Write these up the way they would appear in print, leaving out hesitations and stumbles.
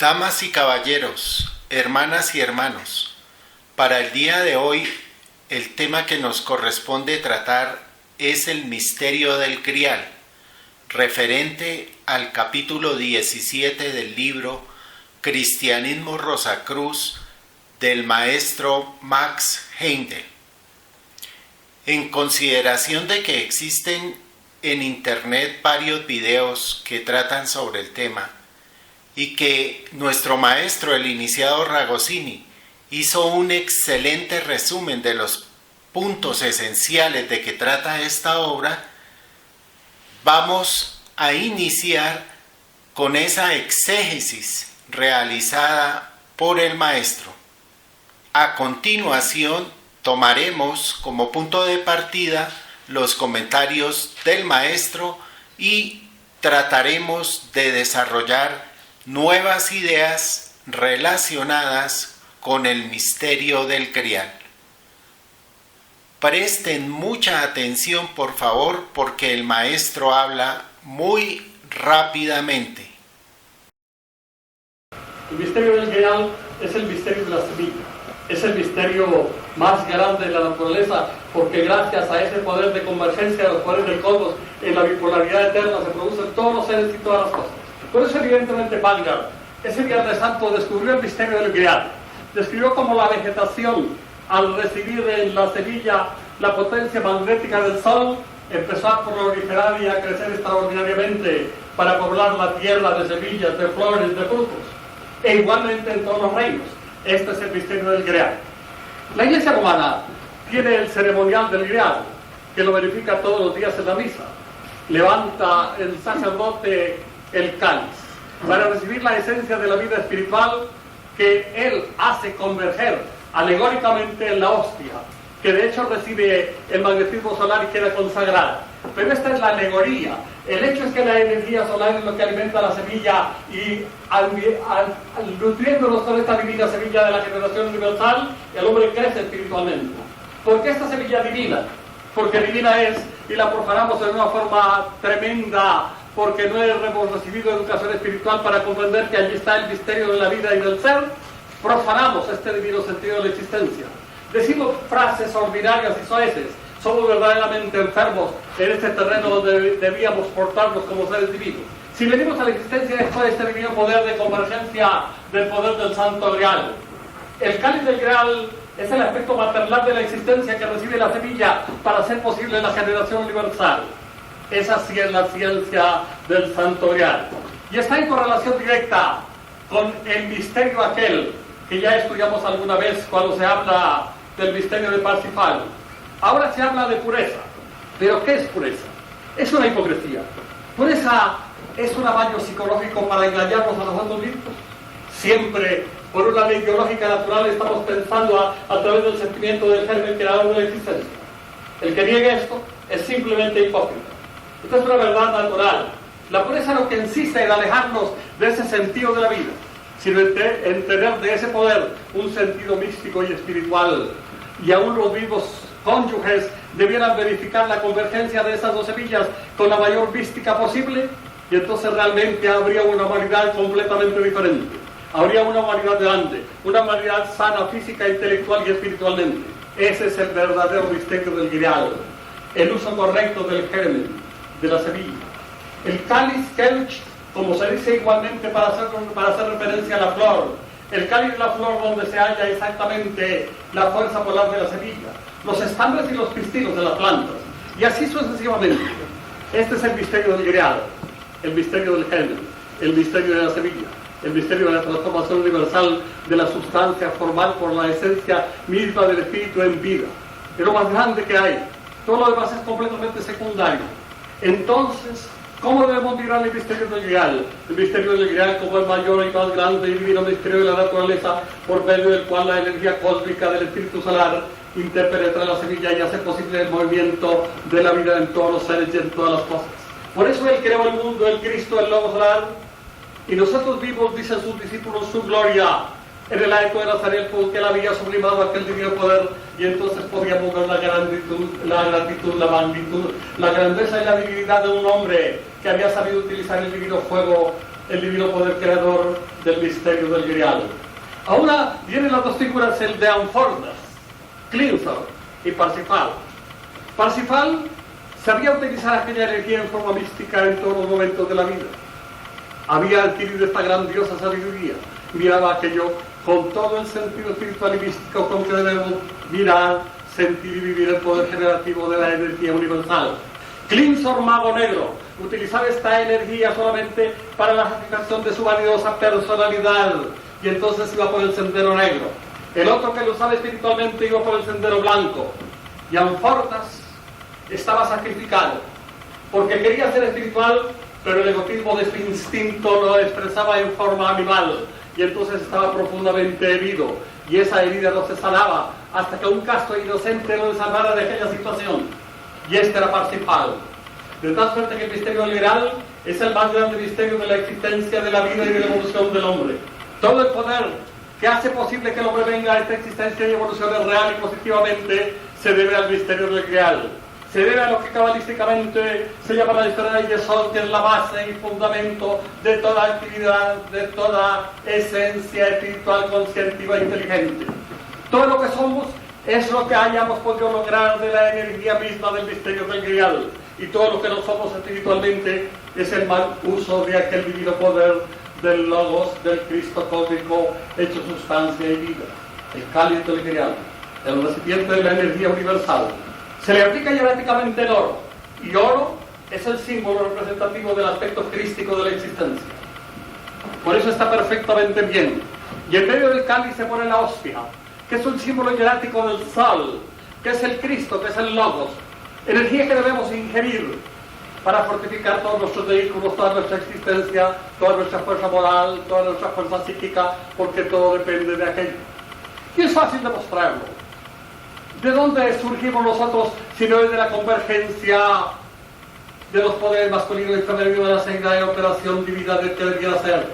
Damas y caballeros, hermanas y hermanos, para el día de hoy el tema que nos corresponde tratar es el misterio del Grial, referente al capítulo 17 del libro Cristianismo Rosacruz del maestro Max Heindel. En consideración de que existen en internet varios videos que tratan sobre el tema, y que nuestro maestro, el iniciado Ragosini, hizo un excelente resumen de los puntos esenciales de que trata esta obra, vamos a iniciar con esa exégesis realizada por el maestro. A continuación, tomaremos como punto de partida los comentarios del maestro y trataremos de desarrollar nuevas ideas relacionadas con el misterio del Grial. Presten mucha atención, por favor, porque el maestro habla muy rápidamente. El misterio del Grial es el misterio de la semilla. Es el misterio más grande de la naturaleza, porque gracias a ese poder de convergencia de los poderes del cosmos, en la bipolaridad eterna se producen todos los seres y todas las cosas. Por eso, evidentemente, Vanguard, ese Viernes Santo, descubrió el misterio del Grial. Describió cómo la vegetación, al recibir en la semilla la potencia magnética del Sol, empezó a proliferar y a crecer extraordinariamente para poblar la tierra de semillas, de flores, de frutos. E igualmente en todos los reinos. Este es el misterio del Grial. La Iglesia romana tiene el ceremonial del Grial, que lo verifica todos los días en la misa. Levanta el sacerdote el cáliz para recibir la esencia de la vida espiritual que él hace converger alegóricamente en la hostia, que de hecho recibe el magnetismo solar y queda consagrada. Pero esta es la alegoría. El hecho es que la energía solar es lo que alimenta la semilla y nutriéndonos con esta divina semilla de la generación universal, el hombre crece espiritualmente. ¿Por qué esta semilla divina? Porque divina es, y la profanamos de una forma tremenda, porque no hemos recibido educación espiritual para comprender que allí está el misterio de la vida y del ser. Profanamos este divino sentido de la existencia. Decimos frases ordinarias y soeces. Somos verdaderamente enfermos en este terreno donde debíamos portarnos como seres divinos. Si venimos a la existencia es todo este divino poder de convergencia del poder del Santo Grial. El cáliz del Grial es el aspecto maternal de la existencia que recibe la semilla para hacer posible la generación universal. Esa sí es la ciencia del Santo Grial. Y está en correlación directa con el misterio aquel que ya estudiamos alguna vez cuando se habla del misterio de Parsifal. Ahora se habla de pureza. ¿Pero qué es pureza? Es una hipocresía. Pureza es un avallo psicológico para engañarnos a nosotros mismos. Siempre, por una ley biológica natural, estamos pensando a través del sentimiento del germen creador de la existencia. El que niegue esto es simplemente hipócrita. Esta es una verdad natural. La pureza lo que insiste en alejarnos de ese sentido de la vida, sino en tener de ese poder un sentido místico y espiritual. Y aún los vivos cónyuges debieran verificar la convergencia de esas dos semillas con la mayor mística posible, y entonces realmente habría una humanidad completamente diferente. Habría una humanidad grande, una humanidad sana física, intelectual y espiritualmente. Ese es el verdadero misterio del Grial, el uso correcto del germen, de la semilla. El cáliz, kelch, como se dice igualmente para hacer referencia a la flor. El cáliz es la flor donde se halla exactamente la fuerza polar de la semilla, los estambres y los pistilos de las plantas, y así sucesivamente. Este es el misterio del Grial, el misterio del germen, el misterio de la semilla, el misterio de la transformación universal de la sustancia formal por la esencia misma del espíritu en vida. Es lo más grande que hay. Todo lo demás es completamente secundario. Entonces, ¿cómo debemos mirar el misterio del Grial? El misterio del Grial como el mayor y más grande y divino misterio de la naturaleza, por medio del cual la energía cósmica del espíritu solar interpenetra la semilla y hace posible el movimiento de la vida en todos los seres y en todas las cosas. Por eso Él creó el mundo, el Cristo, el Logo solar, y nosotros vimos, dicen sus discípulos, su gloria, En el acto de Nazaret, porque él había sublimado aquel divino poder, y entonces podíamos ver la gratitud, la magnitud, la grandeza y la divinidad de un hombre que había sabido utilizar el divino fuego, el divino poder creador del misterio del grial. Ahora vienen las dos figuras, el de Amfortas, Clínthor y Parsifal. Parsifal sabía utilizar aquella energía en forma mística en todos los momentos de la vida. Había adquirido esta grandiosa sabiduría. Miraba aquello con todo el sentido espiritual y místico con que debemos mirar, sentir y vivir el poder generativo de la energía universal. Clínthor, mago negro, utilizaba esta energía solamente para la satisfacción de su vanidosa personalidad, y entonces iba por el sendero negro. El otro, que lo usaba espiritualmente, iba por el sendero blanco. Y Amfortas estaba sacrificado, porque quería ser espiritual, pero el egotismo de su instinto lo expresaba en forma animal, y entonces estaba profundamente herido, y esa herida no se sanaba hasta que un casto inocente lo salvara de aquella situación, y este era Parsifal. De tal suerte que el misterio liberal es el más grande misterio de la existencia, de la vida y de la evolución del hombre. Todo el poder que hace posible que el hombre venga a esta existencia y evolucione real y positivamente se debe al misterio del Grial. Se debe a lo que cabalísticamente se llama la historia de Yesod, que es la base y fundamento de toda actividad, de toda esencia espiritual, conscientiva e inteligente. Todo lo que somos es lo que hayamos podido lograr de la energía misma del misterio del Grial. Y todo lo que no somos espiritualmente es el mal uso de aquel divino poder del Logos, del Cristo cósmico, hecho sustancia y vida. El cáliz del Grial, el recipiente de la energía universal. Se le aplica hieráticamente el oro, y oro es el símbolo representativo del aspecto crístico de la existencia. Por eso está perfectamente bien. Y en medio del cáliz se pone la hostia, que es un símbolo hierático del sol, que es el Cristo, que es el Logos. Energía que debemos ingerir para fortificar todos nuestros vehículos, toda nuestra existencia, toda nuestra fuerza moral, toda nuestra fuerza psíquica, porque todo depende de aquello. Y es fácil demostrarlo. ¿De dónde surgimos nosotros si no es de la convergencia de los poderes masculino y femenino de la seguida de operación divina que debería ser?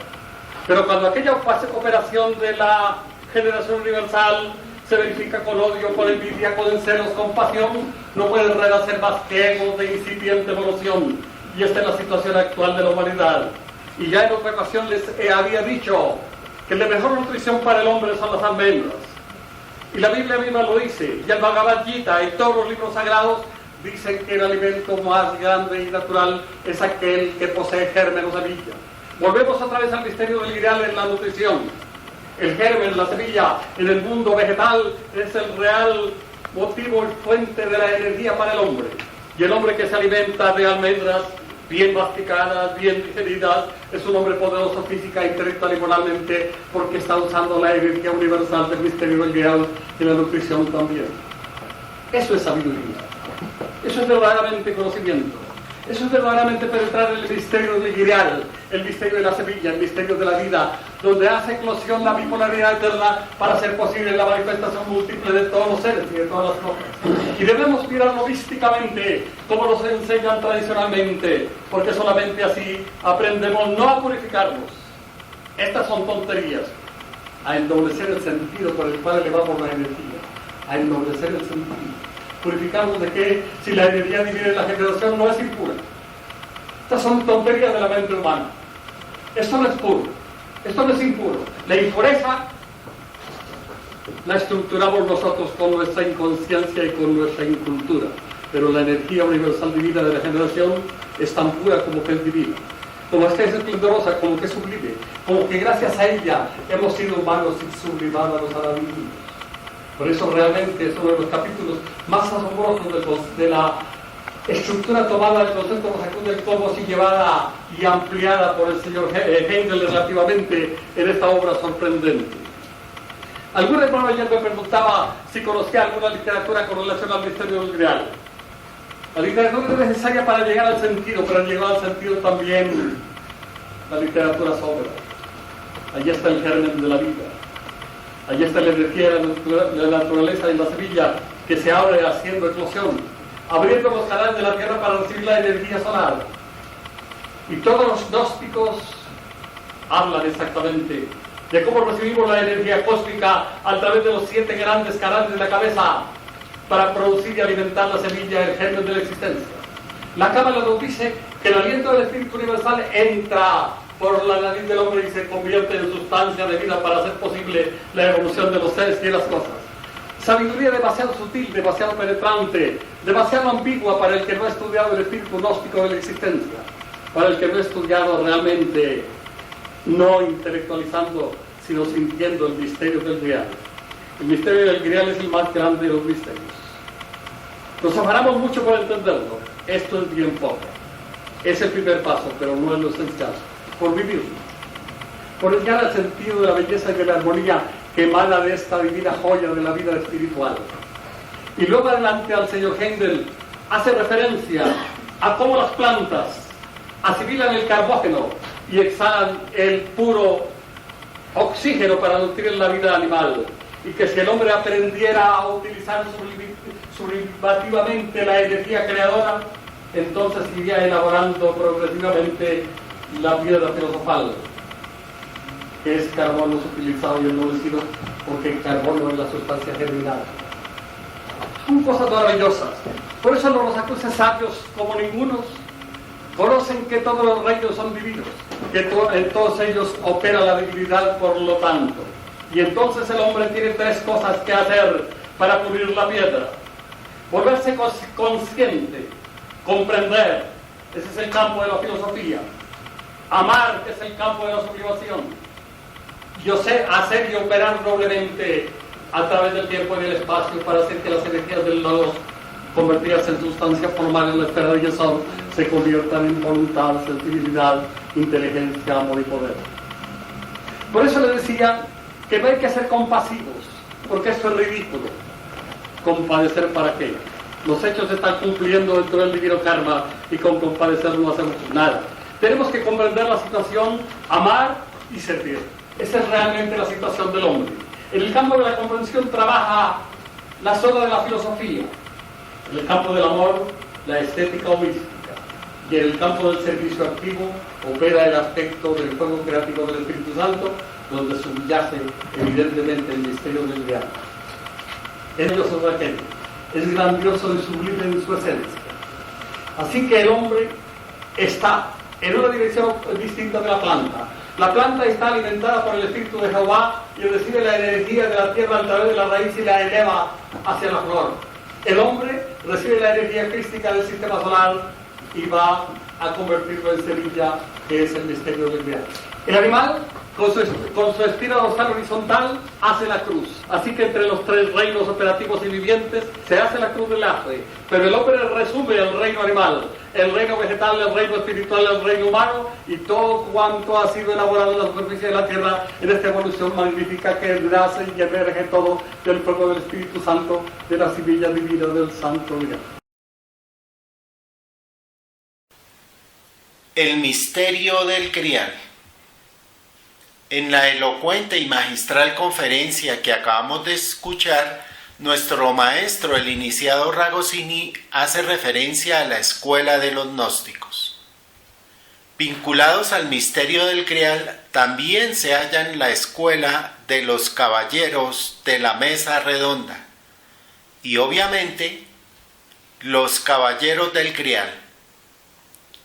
Pero cuando aquella operación de la generación universal se verifica con odio, con envidia, con celos, con pasión, no puede renacer más que egos de incipiente evolución. Y esta es la situación actual de la humanidad. Y ya en otra ocasión les había dicho que la mejor nutrición para el hombre son las almendras. Y la Biblia misma lo dice, y el Bhagavad Gita y todos los libros sagrados dicen que el alimento más grande y natural es aquel que posee germen o semilla. Volvemos otra vez al misterio del ideal en la nutrición. El germen, la semilla, en el mundo vegetal es el real motivo y fuente de la energía para el hombre. Y el hombre que se alimenta de almendras bien masticadas, bien digeridas, es un hombre poderoso física, intelectual y moralmente, porque está usando la energía universal del misterio del ideal y la nutrición también. Eso es sabiduría. Eso es verdaderamente conocimiento. Eso es verdaderamente penetrar en el misterio del ideal, el misterio de la semilla, el misterio de la vida, donde hace eclosión la bipolaridad eterna para hacer posible la manifestación múltiple de todos los seres y de todas las cosas. Y debemos mirarlo místicamente, como nos enseñan tradicionalmente, porque solamente así aprendemos no a purificarnos. Estas son tonterías. A ennoblecer el sentido por el cual elevamos la energía. A ennoblecer el sentido. Purificarnos de que si la energía divina en la generación no es impura. Estas son tonterías de la mente humana. Esto no es puro, esto no es impuro. La impureza la estructuramos nosotros con nuestra inconsciencia y con nuestra incultura, pero la energía universal divina de la generación es tan pura como que es divina, como es que es esplendorosa, como que es sublime, como que gracias a ella hemos sido humanos y sublimados a la divina. Por eso realmente es uno de los capítulos más asombrosos de la estructura tomada del concepto del cosmos y llevada y ampliada por el señor Hegel relativamente en esta obra sorprendente. Algún hermano ayer me preguntaba si conocía alguna literatura con relación al misterio del Grial. La literatura es necesaria para llegar al sentido, pero al llegar al sentido también la literatura sobra. Allí está el germen de la vida. Allí está la energía de la naturaleza y la semilla que se abre haciendo eclosión, abriendo los canales de la tierra para recibir la energía solar. Y todos los gnósticos hablan exactamente de cómo recibimos la energía cósmica a través de los 7 grandes canales de la cabeza para producir y alimentar la semilla del germen de la existencia. La Cábala nos dice que el aliento del Espíritu Universal entra por la nariz del hombre y se convierte en sustancia de vida para hacer posible la evolución de los seres y de las cosas. Sabiduría demasiado sutil, demasiado penetrante, demasiado ambigua para el que no ha estudiado el espíritu gnóstico de la existencia, para el que no ha estudiado realmente, no intelectualizando, sino sintiendo el misterio del Grial. El misterio del Grial es el más grande de los misterios. Nos afanamos mucho por entenderlo. Esto es bien poco. Es el primer paso, pero no es lo esencial. Por vivirlo. Por llegar al sentido de la belleza y de la armonía que emana de esta divina joya de la vida espiritual. Y luego adelante al señor Heindel hace referencia a cómo las plantas asimilan el carbógeno y exhalan el puro oxígeno para nutrir la vida animal, y que si el hombre aprendiera a utilizar sublimativamente la energía creadora, entonces iría elaborando progresivamente la piedra filosofal, que es carbono utilizado y endurecido, porque el carbono es la sustancia germinal. Son cosas maravillosas. Por eso los rosacruces sabios, como ningunos, conocen que todos los reinos son divinos, que en todos ellos opera la divinidad por lo tanto. Y entonces el hombre tiene 3 cosas que hacer para pulir la piedra. Volverse consciente, comprender, ese es el campo de la filosofía. Amar, que es el campo de la sublimación. Yo sé hacer y operar noblemente a través del tiempo y del espacio para hacer que las energías del logos, convertidas en sustancia formal en la esfera de Yesod, se conviertan en voluntad, sensibilidad, inteligencia, amor y poder. Por eso le decía que no hay que ser compasivos, porque esto es ridículo. ¿Compadecer para qué? Los hechos se están cumpliendo dentro del divino karma y con compadecer no hacemos nada. Tenemos que comprender la situación, amar y servir. Esa es realmente la situación del hombre. En el campo de la comprensión trabaja la zona de la filosofía. En el campo del amor, la estética o mística. Y en el campo del servicio activo opera el aspecto del fuego creativo del Espíritu Santo, donde subyace evidentemente el misterio del Grial. Es grandioso aquello, es grandioso y sublime en su esencia. Así que el hombre está en una dirección distinta de la planta. La planta está alimentada por el Espíritu de Jehová y recibe la energía de la tierra a través de la raíz y la eleva hacia la flor. El hombre recibe la energía crística del sistema solar y va a convertirlo en semilla, que es el misterio del Grial. El animal, con su espina dorsal horizontal, hace la cruz. Así que entre los 3 reinos operativos y vivientes se hace la cruz del aje. Pero el hombre resume el reino animal, el reino vegetal, el reino espiritual, el reino humano y todo cuanto ha sido elaborado en la superficie de la tierra en esta evolución magnífica que nace y emerge todo del fuego del Espíritu Santo, de la semilla divina del Santo Grial. El misterio del Grial. En la elocuente y magistral conferencia que acabamos de escuchar, nuestro maestro, el iniciado Ragosini, hace referencia a la escuela de los gnósticos. Vinculados al misterio del Grial, también se hallan la escuela de los caballeros de la mesa redonda y obviamente los caballeros del Grial.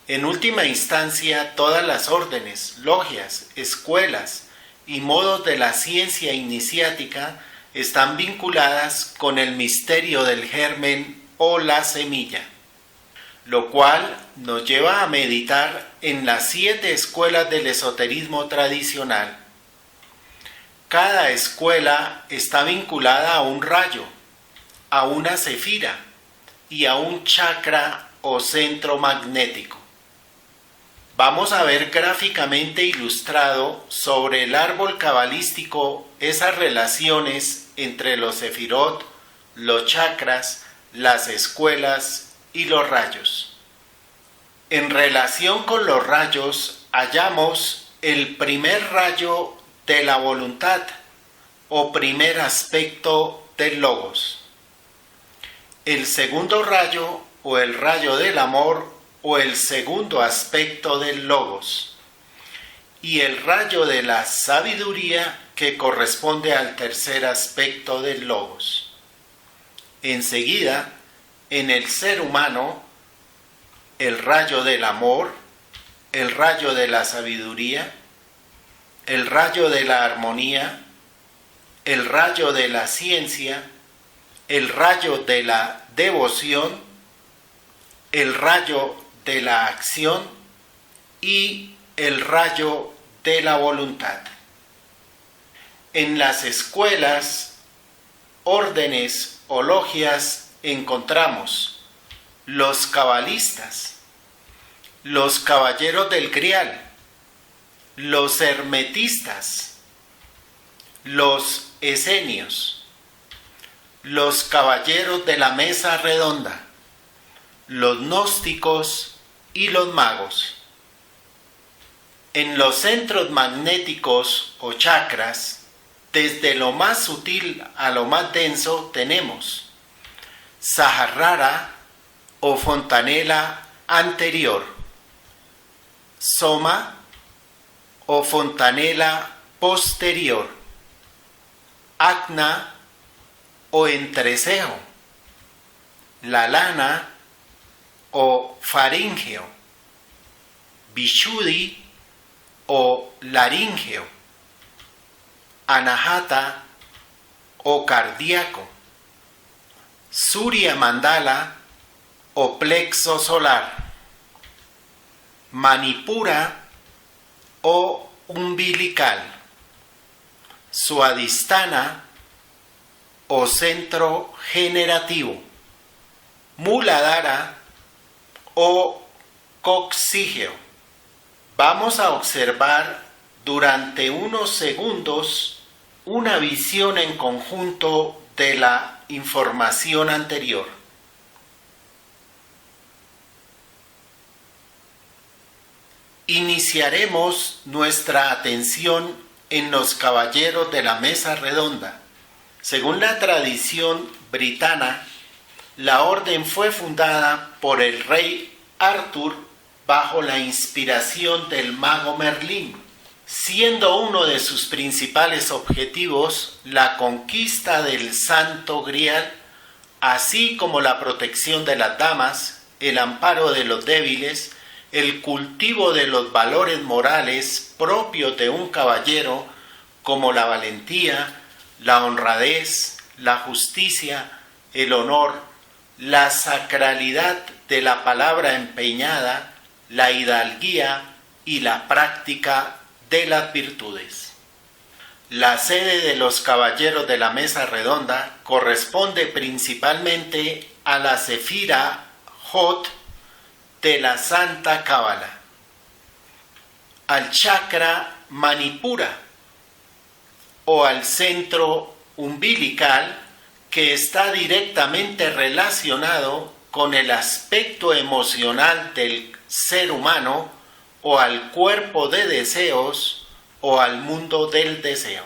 En última instancia, todas las órdenes, logias, escuelas y modos de la ciencia iniciática están vinculadas con el misterio del germen o la semilla, lo cual nos lleva a meditar en las 7 escuelas del esoterismo tradicional. Cada escuela está vinculada a un rayo, a una cefira y a un chakra o centro magnético. Vamos a ver gráficamente ilustrado sobre el árbol cabalístico esas relaciones entre los sefirot, los chakras, las escuelas y los rayos. En relación con los rayos hallamos el primer rayo de la voluntad o primer aspecto del logos, el segundo rayo o el rayo del amor o el segundo aspecto del logos, y el rayo de la sabiduría que corresponde al tercer aspecto del logos. Enseguida, en el ser humano, el rayo del amor, el rayo de la sabiduría, el rayo de la armonía, el rayo de la ciencia, el rayo de la devoción, el rayo de la acción y el rayo de la voluntad. En las escuelas, órdenes o logias encontramos los cabalistas, los caballeros del Grial, los hermetistas, los esenios, los caballeros de la mesa redonda, los gnósticos y los magos. En los centros magnéticos o chakras, desde lo más sutil a lo más denso, tenemos Sahasrara o fontanela anterior, Soma o fontanela posterior, Ajna o entrecejo, la lana o faríngeo, Vishuddhi o laríngeo, Anahata o cardíaco, Surya Mandala o plexo solar, Manipura o umbilical, Swadhisthana o centro generativo, Muladhara o coccígeo. Vamos a observar durante unos segundos una visión en conjunto de la información anterior. Iniciaremos nuestra atención en los caballeros de la mesa redonda. Según la tradición britana, la orden fue fundada por el rey Arthur bajo la inspiración del mago Merlín, siendo uno de sus principales objetivos la conquista del Santo Grial, así como la protección de las damas, el amparo de los débiles, el cultivo de los valores morales propios de un caballero, como la valentía, la honradez, la justicia, el honor, la sacralidad de la palabra empeñada, la hidalguía y la práctica de las virtudes. La sede de los caballeros de la mesa redonda corresponde principalmente a la Sefira Jot de la Santa Cábala, al chakra Manipura o al centro umbilical, que está directamente relacionado con el aspecto emocional del ser humano, o al cuerpo de deseos o al mundo del deseo.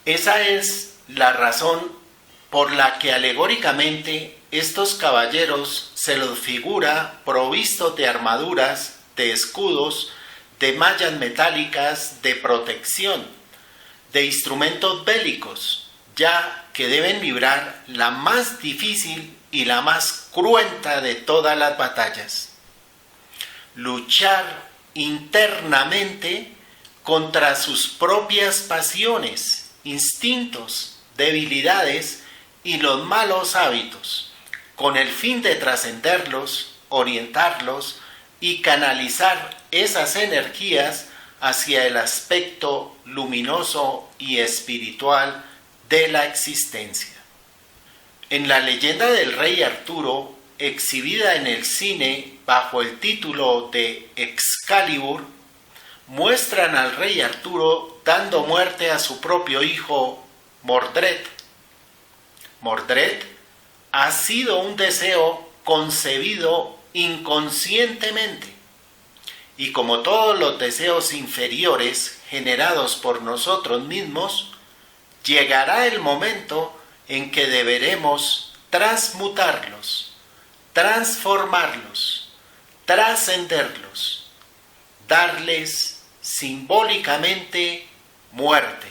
Esa es la razón por la que alegóricamente estos caballeros se los figura provistos de armaduras, de escudos, de mallas metálicas de protección, de instrumentos bélicos, ya que deben librar la más difícil y la más cruenta de todas las batallas: luchar internamente contra sus propias pasiones, instintos, debilidades y los malos hábitos, con el fin de trascenderlos, orientarlos y canalizar esas energías hacia el aspecto luminoso y espiritual de la existencia. En la leyenda del rey Arturo, exhibida en el cine bajo el título de Excalibur, muestran al rey Arturo dando muerte a su propio hijo Mordred. Mordred ha sido un deseo concebido inconscientemente, y como todos los deseos inferiores generados por nosotros mismos, llegará el momento en que deberemos transmutarlos, transformarlos, trascenderlos, darles simbólicamente muerte.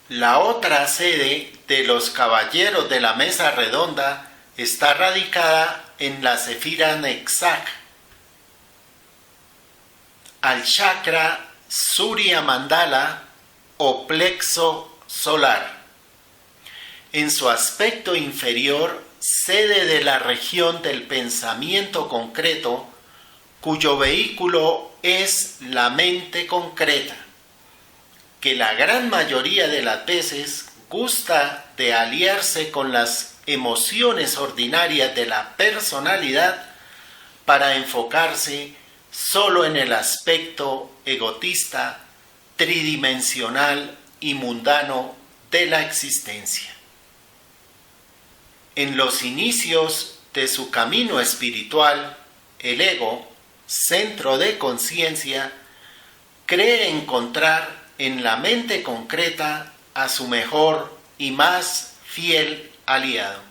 La otra sede de los caballeros de la mesa redonda está radicada en la Sefira Netzach, al chakra Surya Mandala o plexo solar. En su aspecto inferior, sede de la región del pensamiento concreto, cuyo vehículo es la mente concreta, que la gran mayoría de las veces gusta de aliarse con las emociones ordinarias de la personalidad para enfocarse solo en el aspecto egotista, tridimensional y mundano de la existencia. En los inicios de su camino espiritual, el ego, centro de conciencia, cree encontrar en la mente concreta a su mejor y más fiel aliado.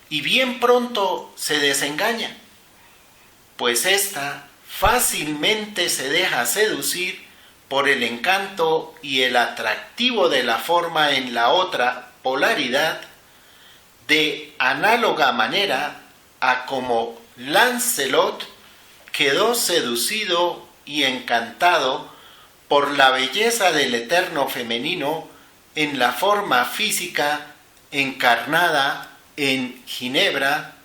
Y bien pronto se desengaña, pues ésta fácilmente se deja seducir por el encanto y el atractivo de la forma en la otra polaridad, de análoga manera a como Lancelot quedó seducido y encantado por la belleza del eterno femenino en la forma física encarnada en Ginebra,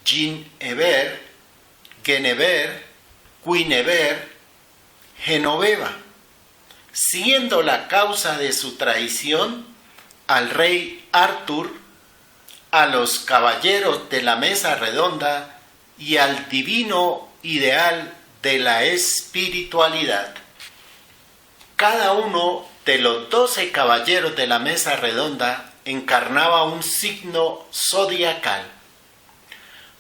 Guinevere, Genever, Guinevere, Genoveva, siendo la causa de su traición al rey Arthur, a los caballeros de la mesa redonda y al divino ideal de la espiritualidad. Cada uno de los 12 caballeros de la mesa redonda encarnaba un signo zodiacal.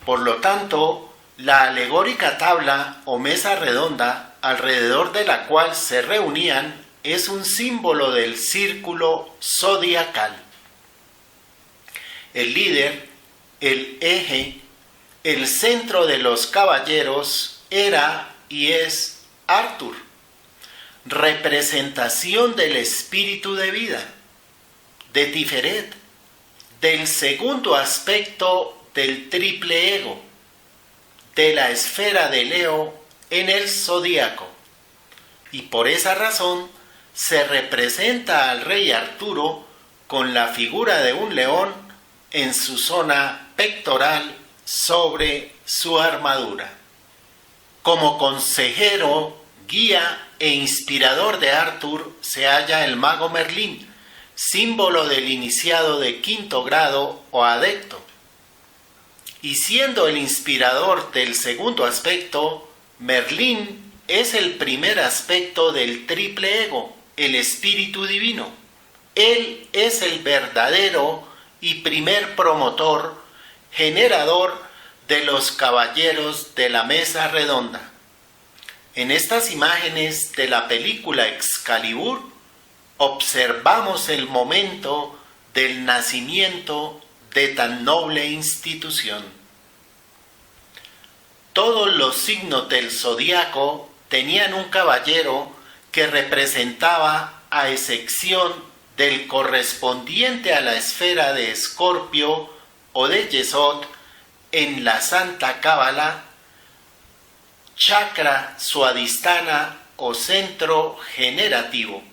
Por lo tanto, la alegórica tabla o mesa redonda alrededor de la cual se reunían es un símbolo del círculo zodiacal. El líder, el eje, el centro de los caballeros era y es Arthur, representación del espíritu de vida, de Tiferet, del segundo aspecto del triple ego, de la esfera de Leo en el zodíaco. Y por esa razón se representa al rey Arturo con la figura de un león en su zona pectoral sobre su armadura. Como consejero, guía e inspirador de Arthur se halla el mago Merlín, símbolo del iniciado de quinto grado o adepto. Y siendo el inspirador del segundo aspecto, Merlín es el primer aspecto del triple ego, el espíritu divino. Él es el verdadero y primer promotor, generador de los caballeros de la mesa redonda. En estas imágenes de la película Excalibur observamos el momento del nacimiento de tan noble institución. Todos los signos del zodiaco tenían un caballero que representaba, a excepción del correspondiente a la esfera de Escorpio o de Yesod en la Santa Cábala, chakra suadhisthana o centro generativo.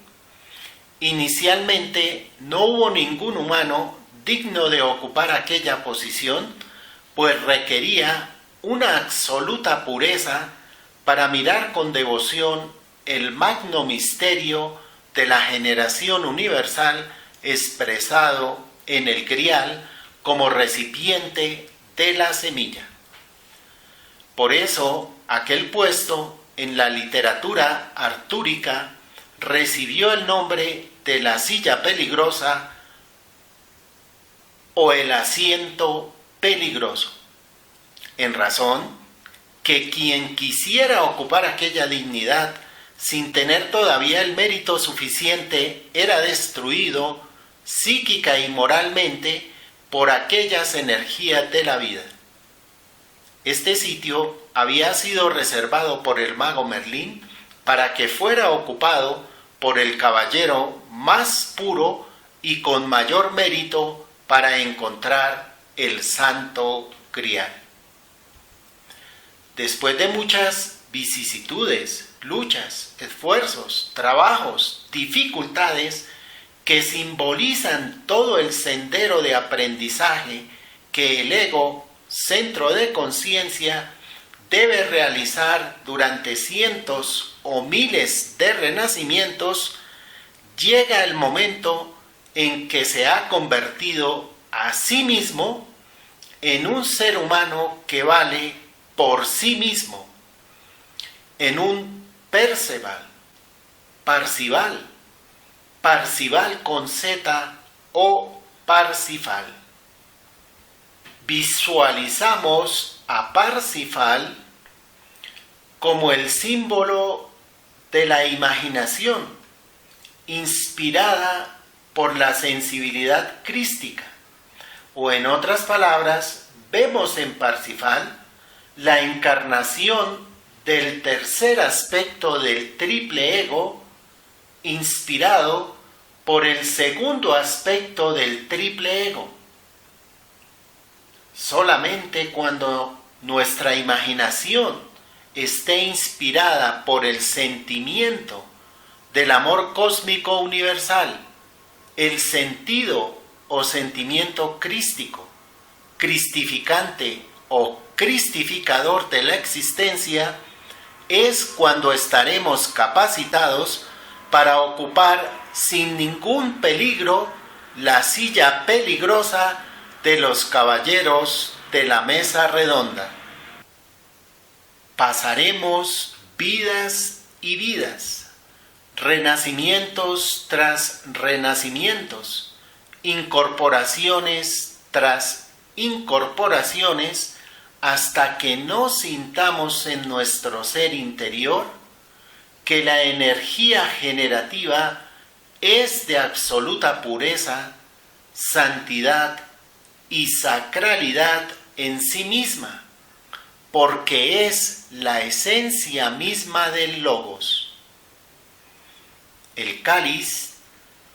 Inicialmente no hubo ningún humano digno de ocupar aquella posición, pues requería una absoluta pureza para mirar con devoción el magno misterio de la generación universal expresado en el grial como recipiente de la semilla. Por eso, aquel puesto en la literatura artúrica recibió el nombre de la silla peligrosa o el asiento peligroso, en razón que quien quisiera ocupar aquella dignidad sin tener todavía el mérito suficiente era destruido psíquica y moralmente por aquellas energías de la vida. Este sitio había sido reservado por el mago Merlín para que fuera ocupado por el caballero más puro y con mayor mérito para encontrar el Santo Grial. Después de muchas vicisitudes, luchas, esfuerzos, trabajos, dificultades que simbolizan todo el sendero de aprendizaje que el ego, centro de conciencia, debe realizar durante cientos o miles de renacimientos, llega el momento en que se ha convertido a sí mismo en un ser humano que vale por sí mismo, en un Parzival con Z o Parsifal. Visualizamos a Parsifal como el símbolo de la imaginación, inspirada por la sensibilidad crística, o en otras palabras, vemos en Parsifal la encarnación del tercer aspecto del triple ego, inspirado por el segundo aspecto del triple ego. Solamente cuando nuestra imaginación esté inspirada por el sentimiento del amor cósmico universal, el sentido o sentimiento crístico, cristificante o cristificador de la existencia, es cuando estaremos capacitados para ocupar sin ningún peligro la silla peligrosa de los caballeros de la mesa redonda. Pasaremos vidas y vidas, renacimientos tras renacimientos, incorporaciones tras incorporaciones, hasta que no sintamos en nuestro ser interior que la energía generativa es de absoluta pureza, santidad y sacralidad en sí misma, porque es la esencia misma del Logos. El cáliz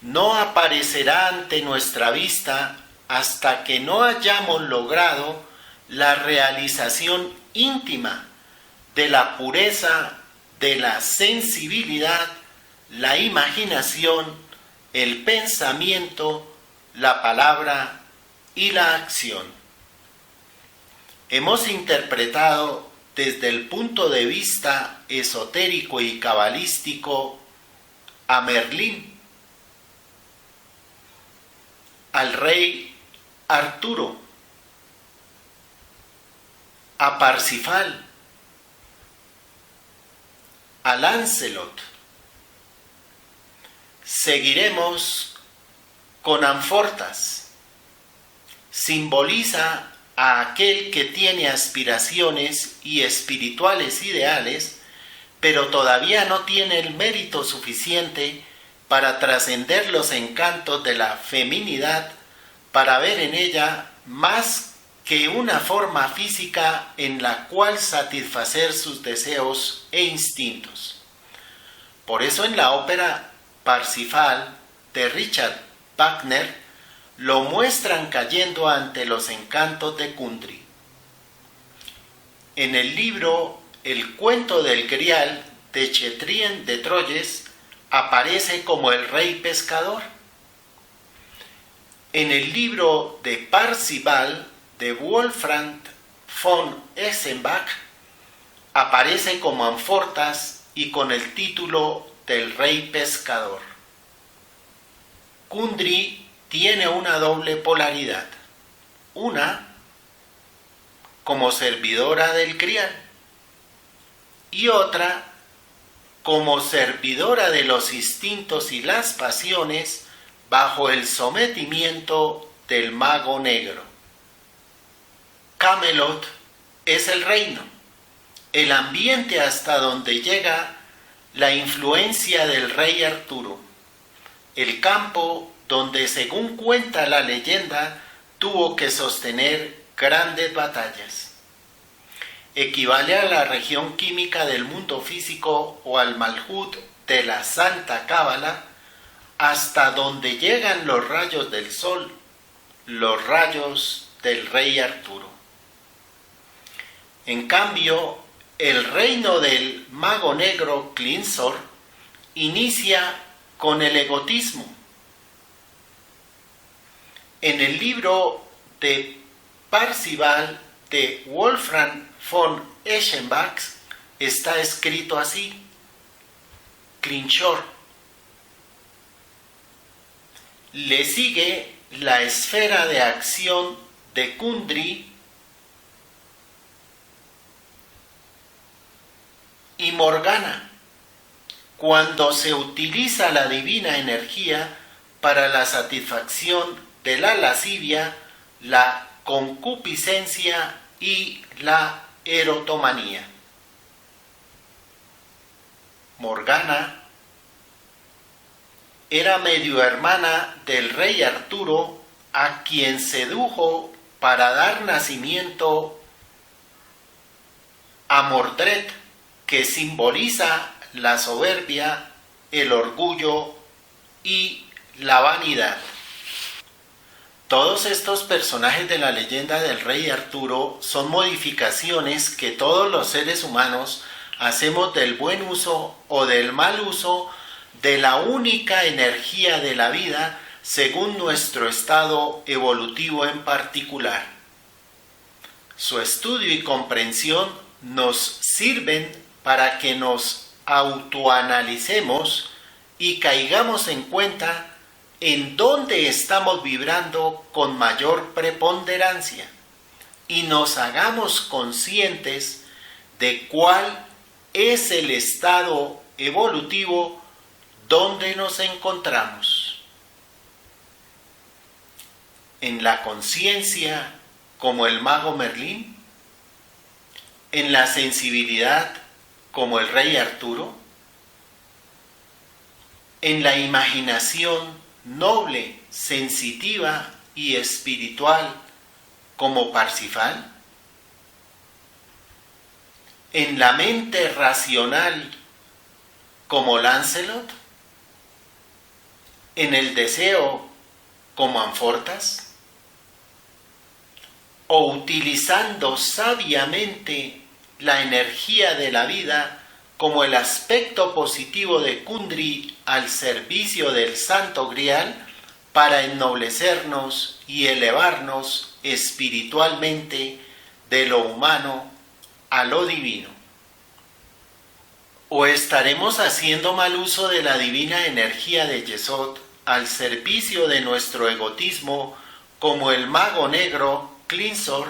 no aparecerá ante nuestra vista hasta que no hayamos logrado la realización íntima de la pureza de la sensibilidad, la imaginación, el pensamiento, la palabra y la acción. Hemos interpretado desde el punto de vista esotérico y cabalístico a Merlín, al rey Arturo, a Parsifal, a Lancelot. Seguiremos con Amfortas. Simboliza a aquel que tiene aspiraciones y espirituales ideales, pero todavía no tiene el mérito suficiente para trascender los encantos de la feminidad, para ver en ella más que una forma física en la cual satisfacer sus deseos e instintos. Por eso en la ópera Parsifal de Richard Wagner lo muestran cayendo ante los encantos de Kundry. En el libro El cuento del Grial de Chetrien de Troyes aparece como el rey pescador. En el libro de Parzival de Wolfram von Eschenbach aparece como Amfortas y con el título del rey pescador. Kundry tiene una doble polaridad, una como servidora del Grial y otra como servidora de los instintos y las pasiones bajo el sometimiento del mago negro. Camelot es el reino, el ambiente hasta donde llega la influencia del rey Arturo, el campo donde, según cuenta la leyenda, tuvo que sostener grandes batallas. equivale a la región química del mundo físico o al Malhut de la Santa Cábala, hasta donde llegan los rayos del sol, los rayos del rey Arturo. En cambio, el reino del mago negro Klingsor inicia con el egotismo. En el libro de Parzival de Wolfram von Eschenbach está escrito así: Klingsor. Le sigue la esfera de acción de Kundry y Morgana, cuando se utiliza la divina energía para la satisfacción de la lascivia, la concupiscencia y la erotomanía. Morgana era medio hermana del rey Arturo, a quien sedujo para dar nacimiento a Mordred, que simboliza la soberbia, el orgullo y la vanidad. Todos estos personajes de la leyenda del rey Arturo son modificaciones que todos los seres humanos hacemos del buen uso o del mal uso de la única energía de la vida según nuestro estado evolutivo en particular. Su estudio y comprensión nos sirven para que nos autoanalicemos y caigamos en cuenta en dónde estamos vibrando con mayor preponderancia y nos hagamos conscientes de cuál es el estado evolutivo donde nos encontramos. En la conciencia, como el mago Merlín, en la sensibilidad, como el rey Arturo, en la imaginación noble, sensitiva y espiritual, como Parsifal, en la mente racional, como Lancelot, en el deseo, como Amfortas, o utilizando sabiamente la energía de la vida como el aspecto positivo de Kundry al servicio del Santo Grial para ennoblecernos y elevarnos espiritualmente de lo humano a lo divino. ¿O estaremos haciendo mal uso de la divina energía de Yesod al servicio de nuestro egotismo como el mago negro Klingsor,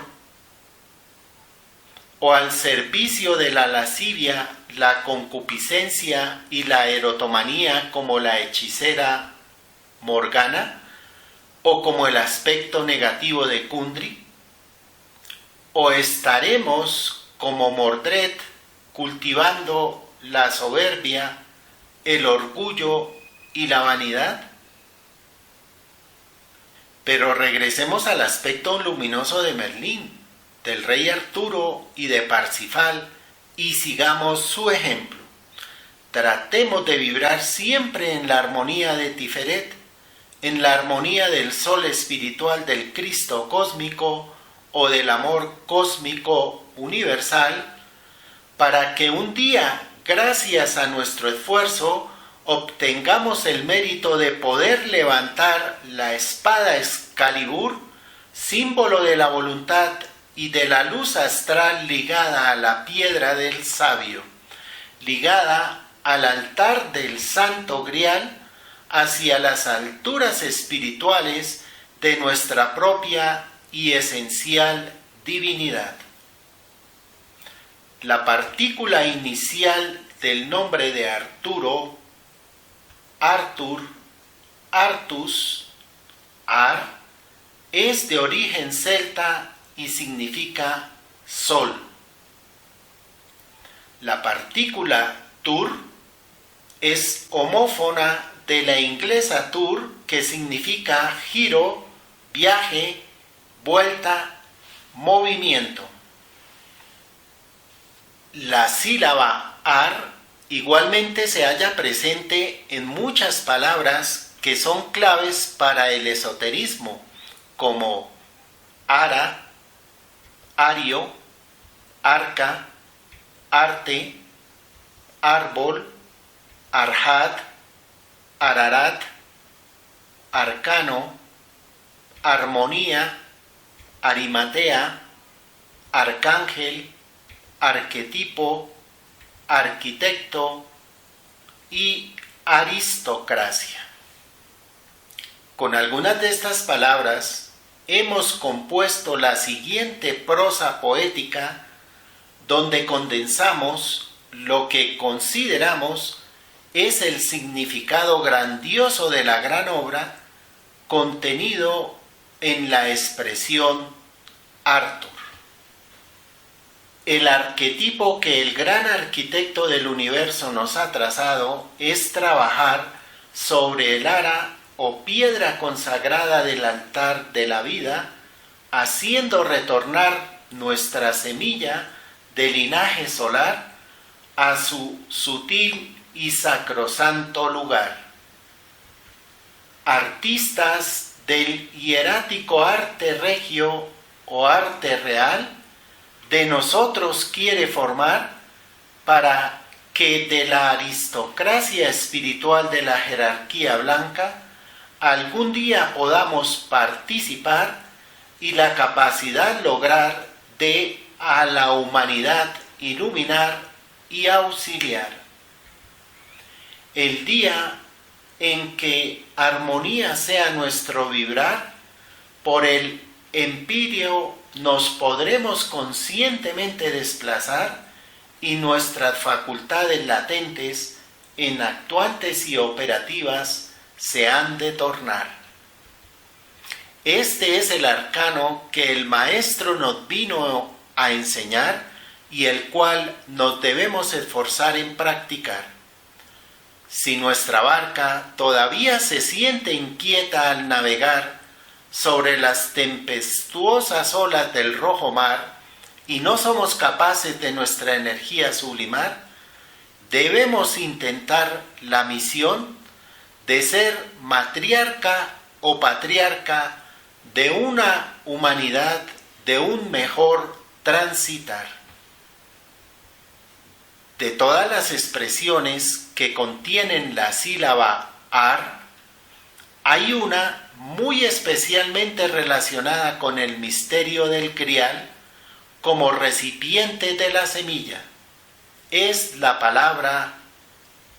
o al servicio de la lascivia, la concupiscencia y la erotomanía como la hechicera Morgana, o como el aspecto negativo de Kundry? ¿O estaremos como Mordred cultivando la soberbia, el orgullo y la vanidad? Pero regresemos al aspecto luminoso de Merlín, del rey Arturo y de Parsifal, y sigamos su ejemplo. Tratemos de vibrar siempre en la armonía de Tiferet, en la armonía del sol espiritual del Cristo cósmico o del amor cósmico universal, para que un día, gracias a nuestro esfuerzo, obtengamos el mérito de poder levantar la espada Excalibur, símbolo de la voluntad y de la luz astral ligada a la piedra del sabio, ligada al altar del Santo Grial, hacia las alturas espirituales de nuestra propia y esencial divinidad. La partícula inicial del nombre de Arturo, Artur, Artus, Ar, es de origen celta y significa sol. La partícula tur es homófona de la inglesa tour, que significa giro, viaje, vuelta, movimiento. la sílaba ar igualmente se halla presente en muchas palabras que son claves para el esoterismo, como ara, ario, arca, arte, árbol, arhat, ararat, arcano, armonía, arimatea, arcángel, arquetipo, arquitecto y aristocracia. Con algunas de estas palabras hemos compuesto la siguiente prosa poética donde condensamos lo que consideramos es el significado grandioso de la gran obra contenido en la expresión Arthur. El arquetipo que el gran arquitecto del universo nos ha trazado es trabajar sobre el ara o piedra consagrada del altar de la vida, haciendo retornar nuestra semilla de linaje solar a su sutil y sacrosanto lugar. Artistas del hierático arte regio o arte real, de nosotros quiere formar para que de la aristocracia espiritual de la jerarquía blanca algún día podamos participar y la capacidad lograr de a la humanidad iluminar y auxiliar. El día en que armonía sea nuestro vibrar, por el empirio nos podremos conscientemente desplazar y nuestras facultades latentes en actuantes y operativas se han de tornar. Este es el arcano que el Maestro nos vino a enseñar y el cual nos debemos esforzar en practicar. Si nuestra barca todavía se siente inquieta al navegar sobre las tempestuosas olas del rojo mar y no somos capaces de nuestra energía sublimar, debemos intentar la misión de ser matriarca o patriarca de una humanidad, de un mejor transitar. De todas las expresiones que contienen la sílaba ar, hay una muy especialmente relacionada con el misterio del crial como recipiente de la semilla. Es la palabra